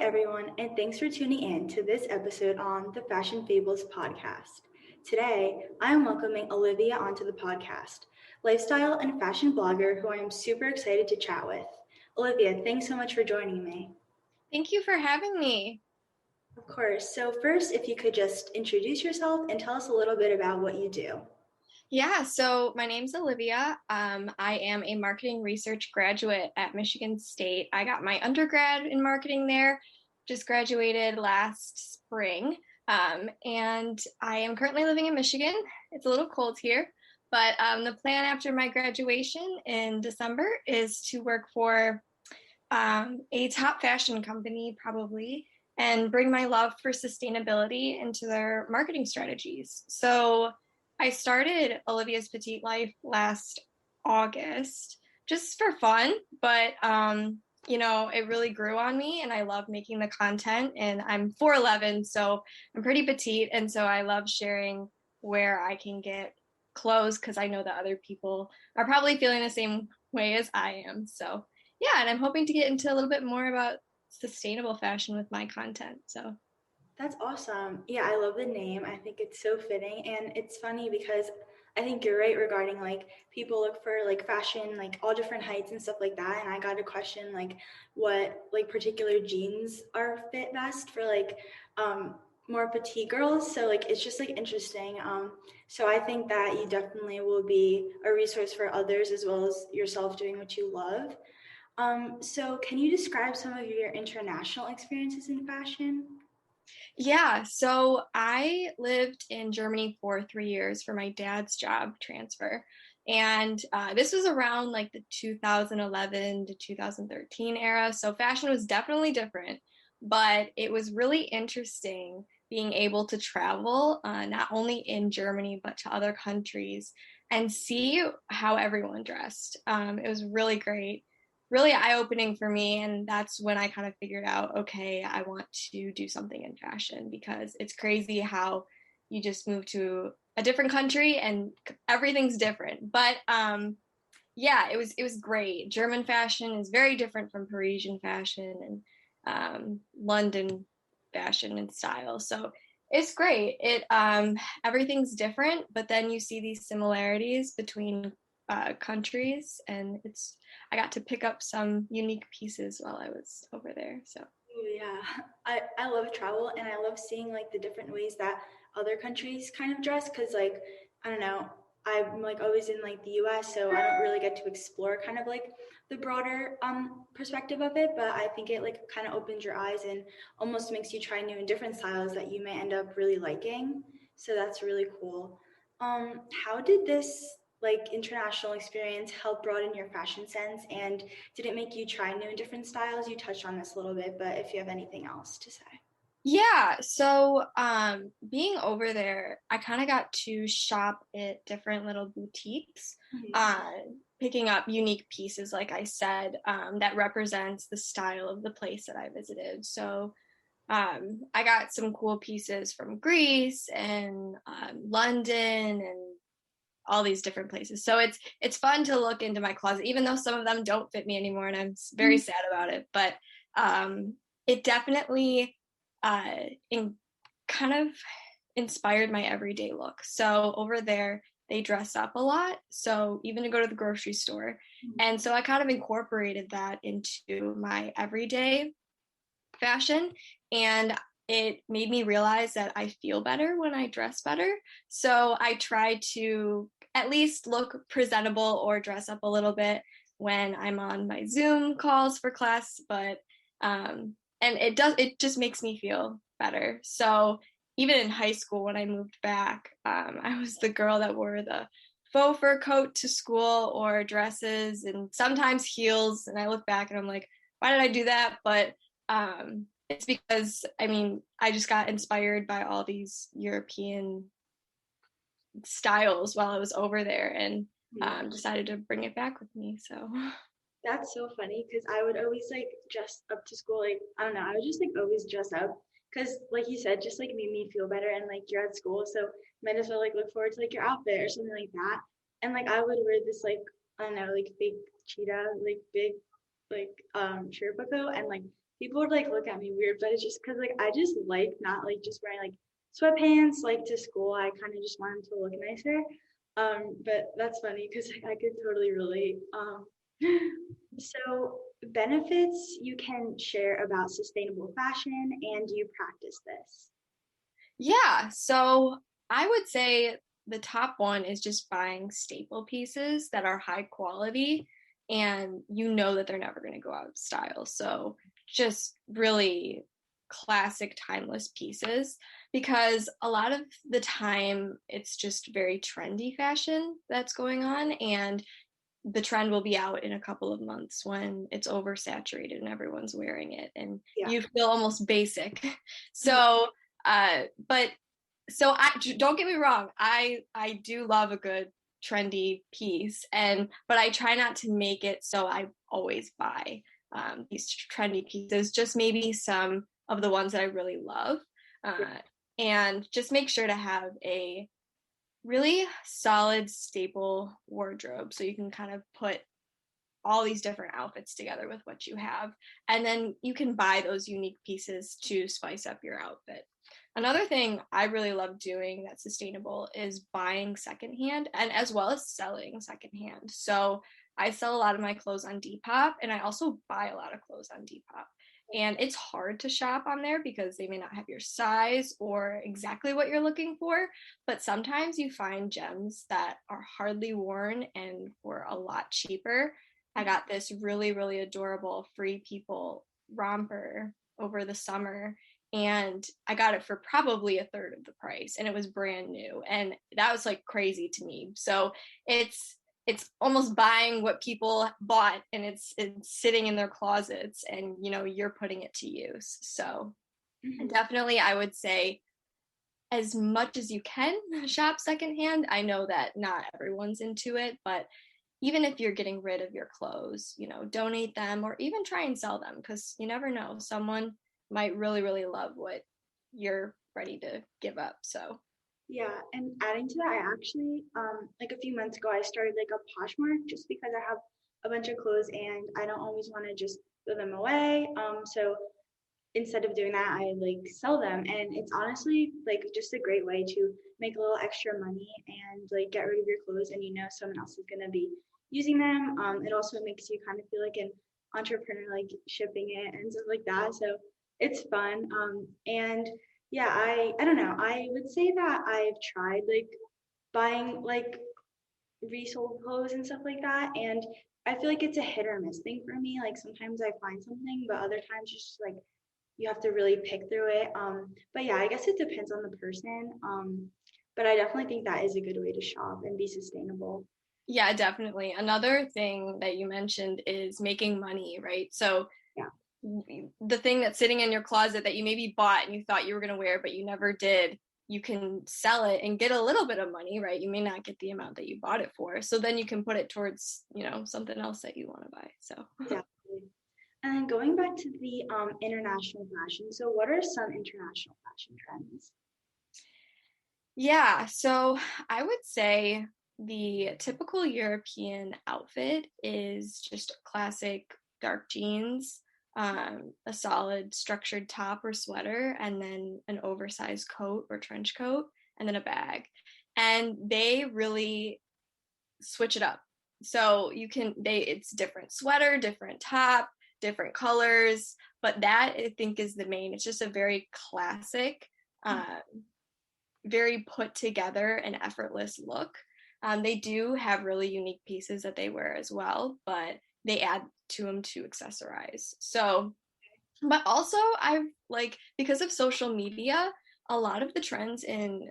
everyone, and thanks for tuning in to this episode on the Fashion Fables podcast. Today, I am welcoming Olivia onto the podcast, lifestyle and fashion blogger who I am super excited to chat with. Olivia, thanks so much for joining me. Thank you for having me. Of course. So, first, if you could just introduce yourself and tell us a little bit about what you do. Yeah, so my name's Olivia. I am a marketing research graduate at Michigan State. I got my undergrad in marketing there, just graduated last spring. And I am currently living in Michigan. It's a little cold here, but the plan after my graduation in December is to work for a top fashion company, probably, and bring my love for sustainability into their marketing strategies. So I started Olivia's Petite Life last August just for fun, but it really grew on me and I love making the content, and I'm 4'11", so I'm pretty petite, and so I love sharing where I can get clothes because I know that other people are probably feeling the same way as I am. So yeah, and I'm hoping to get into a little bit more about sustainable fashion with my content. So That's awesome. Yeah, I love the name. I think it's so fitting. And it's funny because I think you're right regarding like people look for like fashion, like all different heights and stuff like that. And I got a question like what like particular jeans are fit best for like more petite girls. So like it's just like interesting. So I think that you definitely will be a resource for others as well as yourself doing what you love. So can you describe some of your international experiences in fashion? yeah, so I lived in Germany for 3 years for my dad's job transfer. And this was around like the 2011 to 2013 era. So fashion was definitely different, but it was really interesting being able to travel not only in Germany, but to other countries and see how everyone dressed. It was really great, really eye-opening for me, and that's when I kind of figured out, okay, I want to do something in fashion because it's crazy how you just move to a different country and everything's different. But yeah, it was great. German fashion is very different from Parisian fashion and London fashion and style. So it's great. It everything's different, but then you see these similarities between countries, and I got to pick up some unique pieces while I was over there. So Ooh, yeah, I love travel and I love seeing like the different ways that other countries kind of dress because like I don't know, I'm like always in like the US, so I don't really get to explore kind of like the broader perspective of it, but I think it like kind of opens your eyes and almost makes you try new and different styles that you may end up really liking. So that's really cool. How did this like international experience help broaden your fashion sense, and did it make you try new and different styles? You touched on this a little bit, but if you have anything else to say. yeah, so being over there, I kind of got to shop at different little boutiques, Mhm. uh, picking up unique pieces, like I said, that represents the style of the place that I visited. So I got some cool pieces from Greece and London and all these different places. So it's fun to look into my closet, even though some of them don't fit me anymore, and I'm very sad about it. But it definitely in kind of inspired my everyday look. So over there, they dress up a lot. So even to go to the grocery store. And so I kind of incorporated that into my everyday fashion. And it made me realize that I feel better when I dress better. So I try to at least look presentable or dress up a little bit when I'm on my Zoom calls for class. But and it just makes me feel better. So even in high school when I moved back, I was the girl that wore the faux fur coat to school or dresses and sometimes heels. And I look back and I'm like, why did I do that? But it's because I mean I just got inspired by all these European styles while I was over there, and decided to bring it back with me. So That's so funny because I would always like dress up to school. Like, I don't know, I would just like always dress up because, like you said, just like made me feel better. And like you're at school, so might as well like look forward to like your outfit or something like that. And like I would wear this like, I don't know, like big cheetah, like big like Sherpa coat and like people would like look at me weird, but it's just because like I just like not like just wearing like sweatpants like to school. I kind of just want them to look nicer. But that's funny because I could totally relate. So benefits you can share about sustainable fashion, and do you practice this? Yeah, so I would say the top one is just buying staple pieces that are high quality and you know that they're never going to go out of style. So just really classic, timeless pieces because a lot of the time it's just very trendy fashion that's going on, and the trend will be out in a couple of months when it's oversaturated and everyone's wearing it and Yeah. you feel almost basic. Mhm. So but so I don't get me wrong, I do love a good trendy piece, and but I try not to make it so I always buy these trendy pieces, just maybe some of the ones that I really love, Yeah. and just make sure to have a really solid staple wardrobe so you can kind of put all these different outfits together with what you have, and then you can buy those unique pieces to spice up your outfit. Another thing I really love doing that's sustainable is buying secondhand and as well as selling secondhand. So I sell a lot of my clothes on Depop, and I also buy a lot of clothes on Depop. And it's hard to shop on there because they may not have your size or exactly what you're looking for, but sometimes you find gems that are hardly worn and for a lot cheaper. I got this really, really adorable Free People romper over the summer, and I got it for probably a third of the price, and it was brand new, and that was like crazy to me. So it's almost buying what people bought, and it's sitting in their closets, and you know you're putting it to use. So Mhm. definitely I would say as much as you can shop secondhand. I know that not everyone's into it, but even if you're getting rid of your clothes, you know, donate them or even try and sell them because you never know. Someone might really, really love what you're ready to give up. So, Yeah, and adding to that, I actually like a few months ago I started like a Poshmark just because I have a bunch of clothes and I don't always want to just throw them away. So instead of doing that, I like sell them, and it's honestly like just a great way to make a little extra money and like get rid of your clothes, and you know someone else is gonna be using them. It also makes you kind of feel like an entrepreneur, like shipping it and stuff like that. So it's fun. And yeah, I don't know. I would say that I've tried like buying like resold clothes and stuff like that, and I feel like it's a hit or miss thing for me. Like sometimes I find something, but other times it's just like you have to really pick through it. But yeah, I guess it depends on the person. But I definitely think that is a good way to shop and be sustainable. yeah, definitely. Another thing that you mentioned is making money, right? So, Yeah. the thing that's sitting in your closet that you maybe bought and you thought you were going to wear, but you never did, you can sell it and get a little bit of money, right? You may not get the amount that you bought it for. So then you can put it towards, you know, something else that you want to buy. So, Exactly. And then going back to the international fashion. So what are some international fashion trends? yeah. So I would say the typical European outfit is just classic dark jeans, a solid structured top or sweater, and then an oversized coat or trench coat, and then a bag. And they really switch it up. So you can it's different sweater, different top, different colors, but that I think is the main. It's just a very classic, uh, very put together and effortless look. They do have really unique pieces that they wear as well, but they add to them to accessorize. So, but also I've like because of social media, a lot of the trends in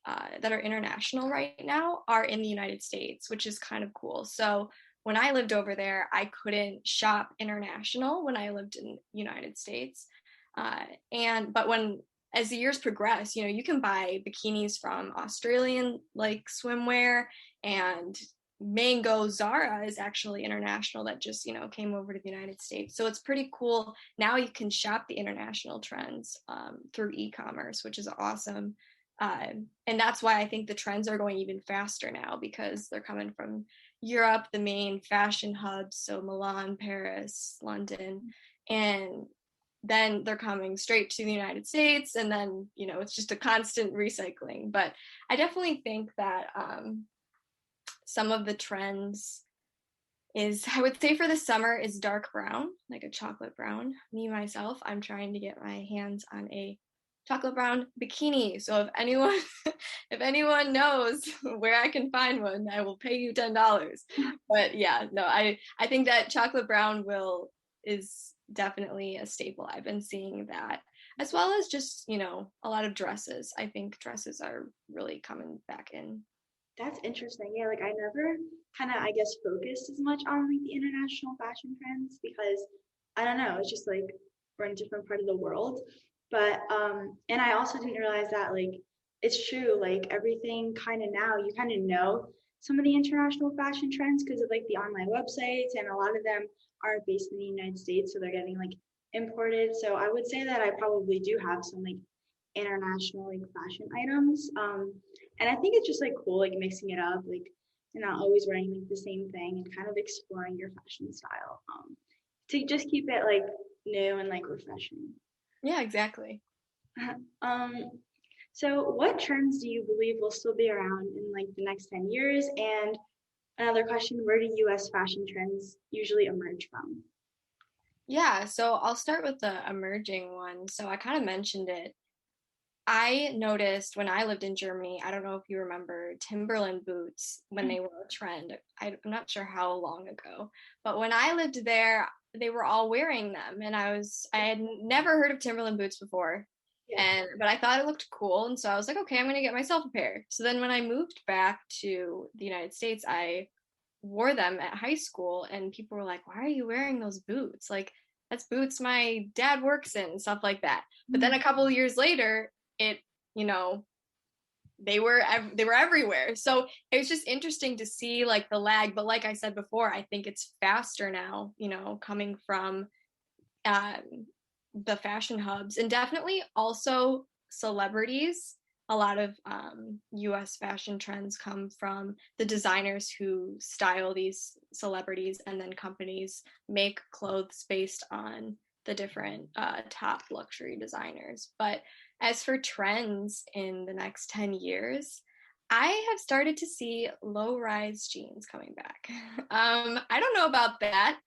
that are international right now are in the United States, which is kind of cool. So when I lived over there, I couldn't shop international when I lived in the United States. And but when as the years progress, you know, you can buy bikinis from Australian like swimwear, and Mango Zara is actually international that just, you know, came over to the United States. So it's pretty cool. Now you can shop the international trends through e-commerce, which is awesome. And that's why I think the trends are going even faster now because they're coming from Europe, the main fashion hubs, so Milan, Paris, London, and then they're coming straight to the United States, and then, it's just a constant recycling. But I definitely think that some of the trends is, I would say for the summer, is dark brown, like a chocolate brown. Me, myself, I'm trying to get my hands on a chocolate brown bikini. So if anyone if anyone knows where I can find one, I will pay you $10. But yeah, no, I think that chocolate brown is definitely a staple. I've been seeing that, as well as just, a lot of dresses. I think dresses are really coming back in. That's interesting. Yeah, like I never kind of, I guess, focused as much on like the international fashion trends because I don't know, it's just like we're in a different part of the world. But and I also didn't realize that like it's true, like everything kind of now you kind of know some of the international fashion trends because of like the online websites, and a lot of them are based in the United States, so they're getting like imported. So I would say that I probably do have some like international like fashion items. And I think it's just like cool, like mixing it up, like you're not always wearing like the same thing and kind of exploring your fashion style to just keep it like new and like refreshing. Yeah, exactly. um, so what trends do you believe will still be around in like the next 10 years? And another question, where do US fashion trends usually emerge from? Yeah, so I'll start with the emerging one. So I kind of mentioned it. I noticed when I lived in Germany, I don't know if you remember Timberland boots when they were a trend. I'm not sure how long ago, but when I lived there, they were all wearing them, and I had never heard of Timberland boots before, Yeah. but I thought it looked cool, and so I was like, okay, I'm gonna get myself a pair. So then when I moved back to the United States, I wore them at high school, and people were like, why are you wearing those boots? Like, that's boots my dad works in and stuff like that. But then a couple of years later, it, you know, they were everywhere. So it was just interesting to see like the lag. But like I said before, I think it's faster now, coming from um, the fashion hubs, and definitely also celebrities. A lot of US fashion trends come from the designers who style these celebrities, and then companies make clothes based on the different top luxury designers. But as for trends in the next 10 years, I have started to see low rise jeans coming back. I don't know about that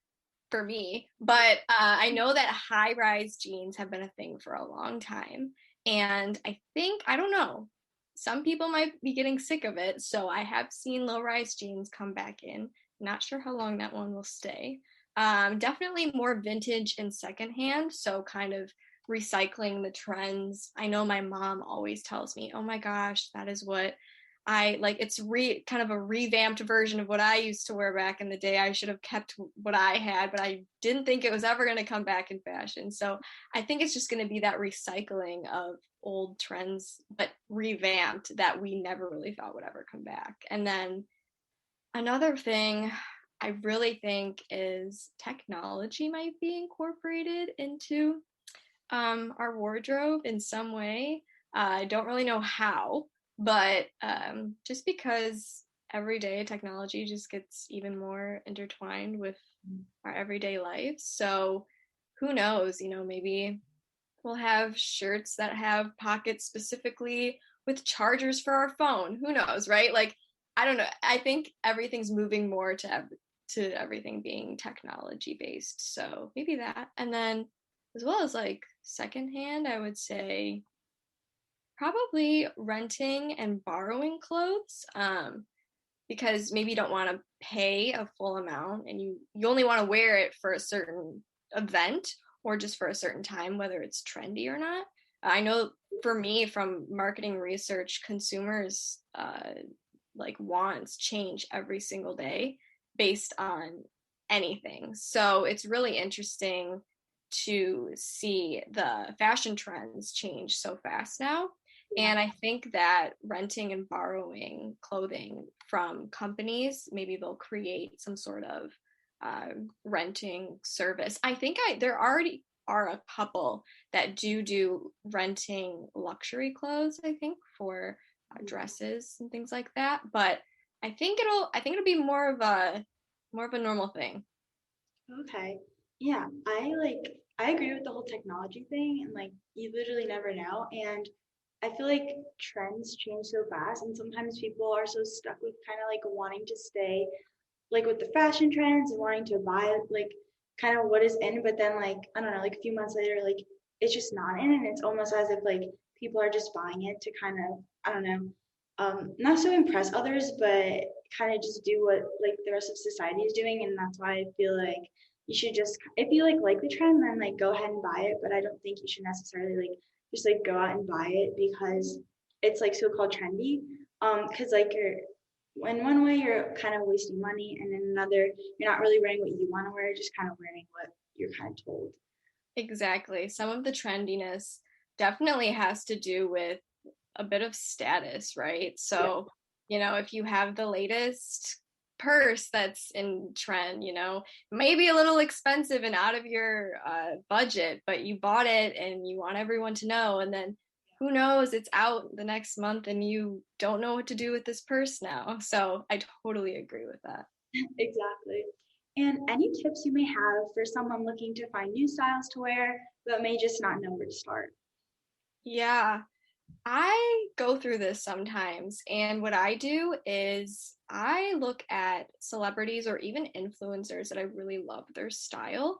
for me, but I know that high rise jeans have been a thing for a long time. And I think, I don't know, some people might be getting sick of it. So I have seen low rise jeans come back in. Not sure how long that one will stay. Definitely more vintage and secondhand. So kind of recycling the trends. I know my mom always tells me, oh my gosh, that is what I like. It's kind of a revamped version of what I used to wear back in the day. I should have kept what I had, but I didn't think it was ever going to come back in fashion. So I think it's just going to be that recycling of old trends, but revamped, that we never really thought would ever come back. And then another thing I really think is technology might be incorporated into our wardrobe in some way. I don't really know how, but just because everyday technology just gets even more intertwined with our everyday life. So who knows, maybe we'll have shirts that have pockets specifically with chargers for our phone. Who knows, right? Like, I don't know. I think everything's moving more to everything being technology based. So maybe that. And then as well as like secondhand, I would say probably renting and borrowing clothes, because maybe you don't want to pay a full amount, and you only want to wear it for a certain event or just for a certain time, whether it's trendy or not. I know for me, from marketing research, consumers like wants change every single day based on anything. So it's really interesting to see the fashion trends change so fast now. And I think that renting and borrowing clothing from companies, maybe they'll create some sort of renting service. I think there already are a couple that do renting luxury clothes, I think, for dresses and things like that. But I think it'll be more of a normal thing. Okay. Yeah, I agree with the whole technology thing and like you literally never know. And I feel like trends change so fast and sometimes people are so stuck with kind of like wanting to stay like with the fashion trends and wanting to buy like kind of what is in, but then like I don't know, like a few months later, like it's just not in, and it's almost as if like people are just buying it to kind of I don't know, not so impress others, but kind of just do what like the rest of society is doing, and that's why I feel like you should just if you like the trend, then like go ahead and buy it, but I don't think you should necessarily like just like go out and buy it because it's like so called trendy, because like you're in one way you're kind of wasting money and in another you're not really wearing what you want to wear, just kind of wearing what you're kind of told. Exactly. Some of the trendiness definitely has to do with a bit of status, right? Yeah, So, if you have the latest purse that's in trend, maybe a little expensive and out of your budget, but you bought it and you want everyone to know. And then who knows, it's out the next month and you don't know what to do with this purse now. So I totally agree with that. exactly. And any tips you may have for someone looking to find new styles to wear but may just not know where to start? Yeah, I go through this sometimes, and what I do is I look at celebrities or even influencers that I really love their style,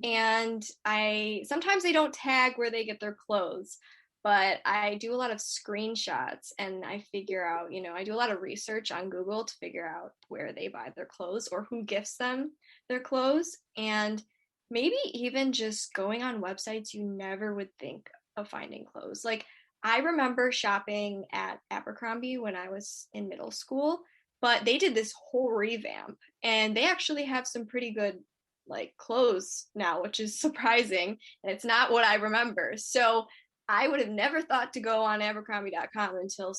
and I sometimes they don't tag where they get their clothes, but I do a lot of screenshots and I figure out, I do a lot of research on Google to figure out where they buy their clothes or who gifts them their clothes, and maybe even just going on websites you never would think of finding clothes. Like I remember shopping at Abercrombie when I was in middle school, but they did this whole revamp and they actually have some pretty good like clothes now, which is surprising. And it's not what I remember. So I would have never thought to go on Abercrombie.com until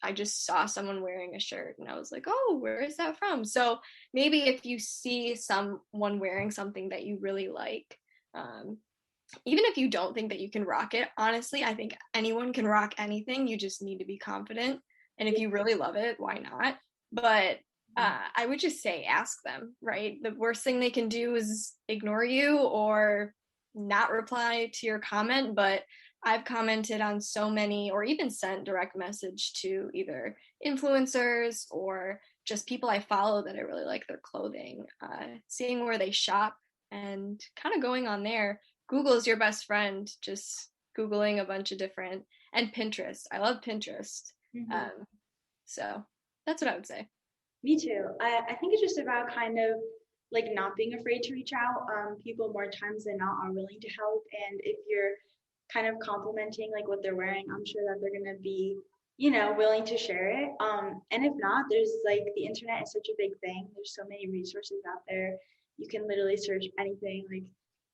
I just saw someone wearing a shirt and I was like, oh, where is that from? So maybe if you see someone wearing something that you really like, um, even if you don't think that you can rock it, honestly, I think anyone can rock anything. You just need to be confident. And if Yeah. you really love it, why not? But I would just say ask them, right? The worst thing they can do is ignore you or not reply to your comment. But I've commented on so many, or even sent direct message to either influencers or just people I follow that I really like their clothing, seeing where they shop and kind of going on there. Google is your best friend. Just Googling a bunch of different, and Pinterest. I love Pinterest. Mm-hmm. Um, so that's what I would say. Me too. I think it's just about kind of like not being afraid to reach out. People more times than not are willing to help. And if you're kind of complimenting like what they're wearing, I'm sure that they're gonna be, willing to share it. And if not, there's like the internet is such a big thing. There's so many resources out there. You can literally search anything like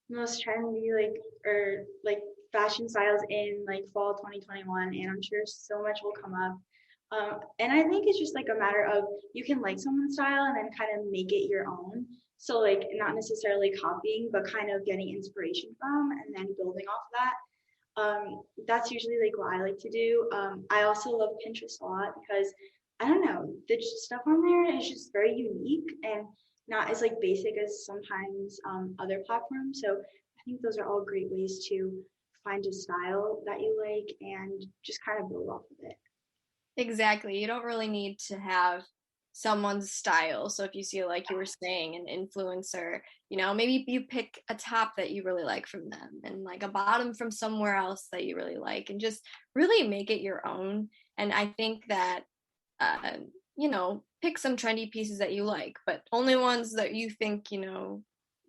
most trendy like or like fashion styles in like fall 2021, and I'm sure so much will come up. And I think it's just like a matter of you can like someone's style and then kind of make it your own. So like not necessarily copying, but kind of getting inspiration from and then building off of that. That's usually like what I like to do. I also love Pinterest a lot because I don't know, the stuff on there is just very unique and not as like basic as sometimes other platforms. So I think those are all great ways to find a style that you like and just kind of build off of it. Exactly. You don't really need to have someone's style. So if you see, like you were saying, an influencer, maybe you pick a top that you really like from them and like a bottom from somewhere else that you really like and just really make it your own. And I think that, uh, pick some trendy pieces that you like, but only ones that you think,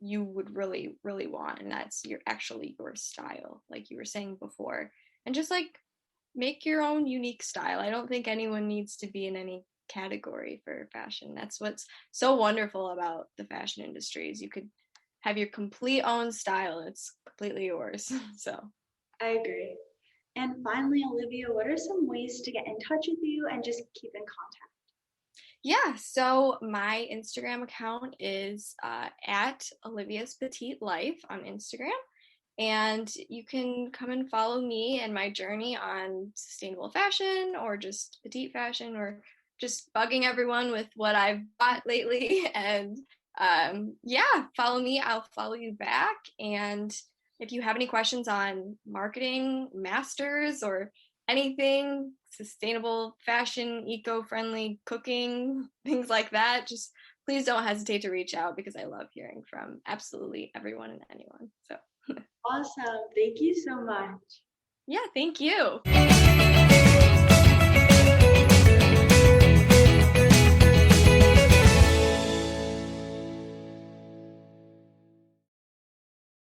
you would really, really want. And that's actually your style, like you were saying before. And just like make your own unique style. I don't think anyone needs to be in any category for fashion. That's what's so wonderful about the fashion industry is you could have your complete own style and it's completely yours. So, I agree. And finally, Olivia, what are some ways to get in touch with you and just keep in contact? yeah, so my Instagram account is at Olivia's Petite Life on Instagram. And you can come and follow me and my journey on sustainable fashion or just petite fashion or just bugging everyone with what I've bought lately. And Yeah, follow me, I'll follow you back. And if you have any questions on marketing, masters, or anything sustainable fashion, eco-friendly cooking, things like that, just please don't hesitate to reach out, because I love hearing from absolutely everyone and anyone. So Awesome. Thank you so much. yeah, thank you.